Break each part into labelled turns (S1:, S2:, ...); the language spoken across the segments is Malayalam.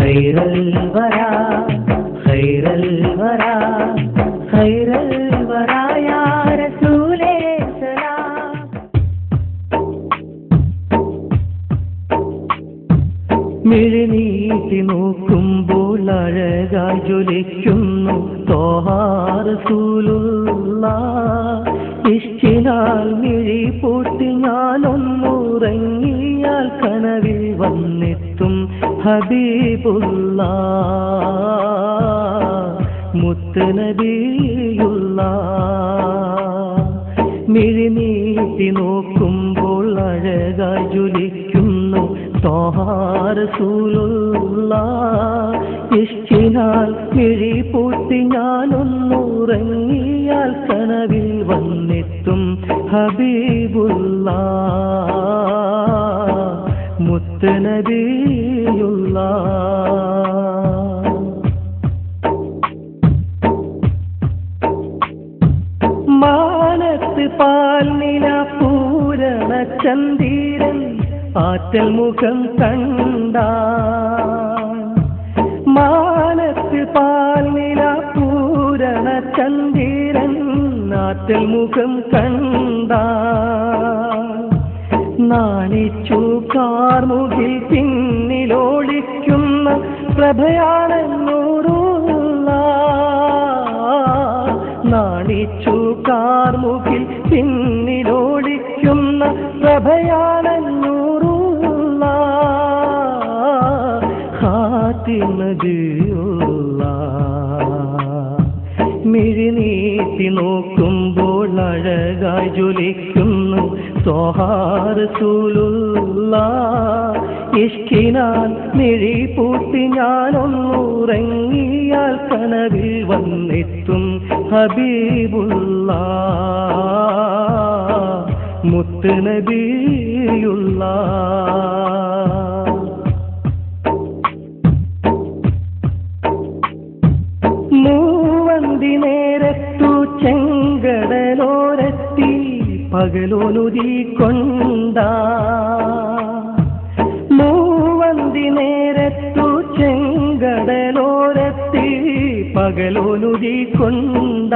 S1: ഖൈറൽ വരാ ഖൈറൽ വരാ ഖൈറൽ വരാ യാ റസൂലേ സലാം. മിഴിനീട്ടി നോക്കുമ്പോൾ അഴകായി ജ്വലിക്കുന്നു ത്വാഹാ റസൂലുള്ളാഹ്. ഇഷ്കിനാൽ മിഴി പൂട്ടി ഞാനൊന്നുറങ്ങിയാൽ കനവിൽ വന്നെത്തും ഹബീബുള്ളാഹ് മുത്ത് നബിയുള്ളാഹ്. മിഴിനീട്ടി നോക്കുമ്പോൾ അഴകായി ജ്വലിക്കുന്നു ത്വാഹാ റസൂലുള്ളാഹ്. ഇഷ്കിനാൽ മിഴി പൂട്ടി ഞാനൊന്നുറങ്ങിയാൽ കനവിൽ വന്നെത്തും ഹബീബുള്ളാഹ് മുത്ത് നബിയുള്ളാഹ്. മാനത്ത് പാൽനില പൂരണ ചന്ദിരൻ ആറ്റൽ മുഖം കണ്ട. മാനത്ത് പാൽനില പൂരണ ചന്ദിരൻ ആറ്റൽ മുഖം കണ്ട. നാണിച്ചു കാർമുകിൽ പിന്നിലൊളിക്കുന്ന പ്രഭയാണെന്നൂറുള്ളാഹ്. നാണിച്ചു കാർമുകിൽ പിന്നിലൊളിക്കുന്ന പ്രഭയാണെന്നൂറുള്ളാഹ് ഖാതിം നബിയുള്ളാഹ്. മിഴിനീട്ടി നോക്കുമ്പോൾ അഴകായി ജ്വലിക്കുന്നു ത്വാഹാ റസൂലുള്ളാഹ്. ഇഷ്കിനാൽ മിഴി പൂട്ടി ഞാനൊന്നുറങ്ങിയാൽ കനവിൽ വന്നെത്തും ഹബീബുള്ളാഹ് മുത്ത് നബിയുള്ളാഹ്. മൂവന്തി നേരത്തു ചെങ്കടലോരത്തി പകലോനുതി കൊണ്ട. മൂവന്തി നേരത്തു ചെങ്കടലോരത്തി പകലോനുതി കൊണ്ട.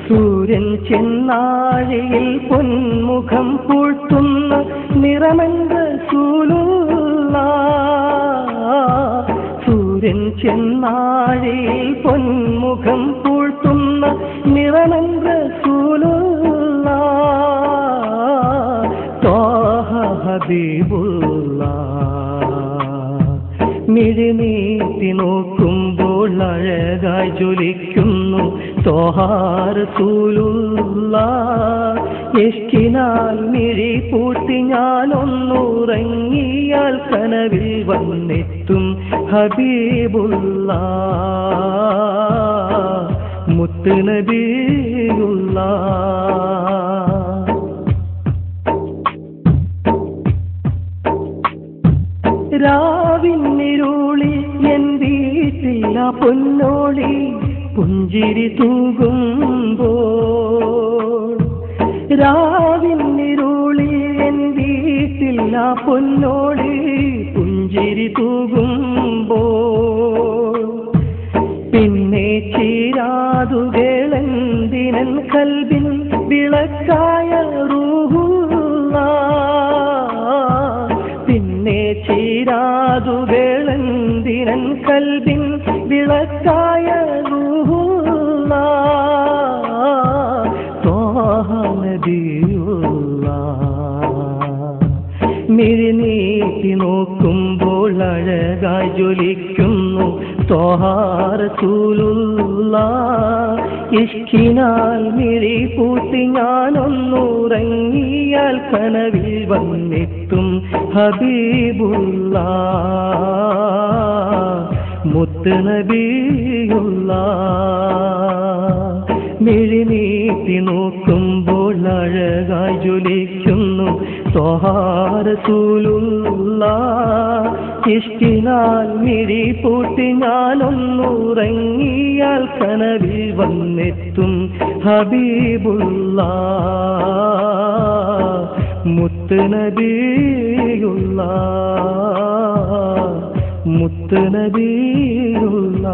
S1: സൂര്യൻ ചെന്നാഴിയിൽ പൊന്മുഖം പൂഴ്ത്തുന്ന നിറമെന്ത റസൂലുള്ളാഹ്. സൂര്യൻ ചെന്നാഴിയിൽ പൊന്മുഖം പൂഴ്ത്തുന്ന നിറമെന്ത റസൂലുള്ളാഹ് ത്വാഹ ഹബീബുള്ളാഹ്. മിഴിനീട്ടി നോക്കുമ്പോൾ അഴകായി ജ്വലിക്കുന്നു ത്വാഹാ റസൂലുള്ളാഹ്. ഇഷ്കിനാൽ മിഴി പൂട്ടി ഞാനൊന്നുറങ്ങിയാൽ കനവിൽ വന്നെത്തും ഹബീബുള്ളാഹ് മുത്ത് നബിയുള്ളാഹ്. രാവിന്നിരുളി എൻ വീട്ടില്ല പൊന്നോളി പുഞ്ചിരി തൂകുമ്പോൾ. രാവിന്നിരുളി എൻ വീട്ടില്ല പൊന്നോളി പുഞ്ചിരി തൂകുമ്പോൾ. പിന്നെ ചീരാതുകളെന്തിനൻ കൽബിൻ വിളക്കായ റൂഹുള്ളാഹ്. പിന്നെ ചീരാതുകളെന്തിനൻ കൽബിൻ വിളക്കായ റൂഹുള്ളാഹ് ത്വാഹ നബിയുള്ളാഹ്. മിഴിനീട്ടി നോക്കുമ്പോൾ അഴകായി ജ്വലിക്കുന്നു ത്വാഹാ റസൂലുള്ളാഹ്. ഇഷ്കിനാൽ മിഴി പൂട്ടി ഞാനൊന്നുറങ്ങിയാൽ കനവിൽ വന്നെത്തും ഹബീബുള്ളാഹ് മുത്ത് നബിയുള്ളാഹ്. മിഴിനീട്ടി നോക്കുമ്പോൾ അഴകായി ജ്വലിക്കുന്നു ത്വാഹാ റസൂലുള്ളാഹ്. ഇഷ്കിനാൽ മിഴി പൂട്ടി ഞാനൊന്നുറങ്ങിയാൽ കനവിൽ വന്നെത്തും ഹബീബുള്ളാഹ് മുത്ത് നബിയുള്ളാഹ്. മുത്ത് നബിയുള്ള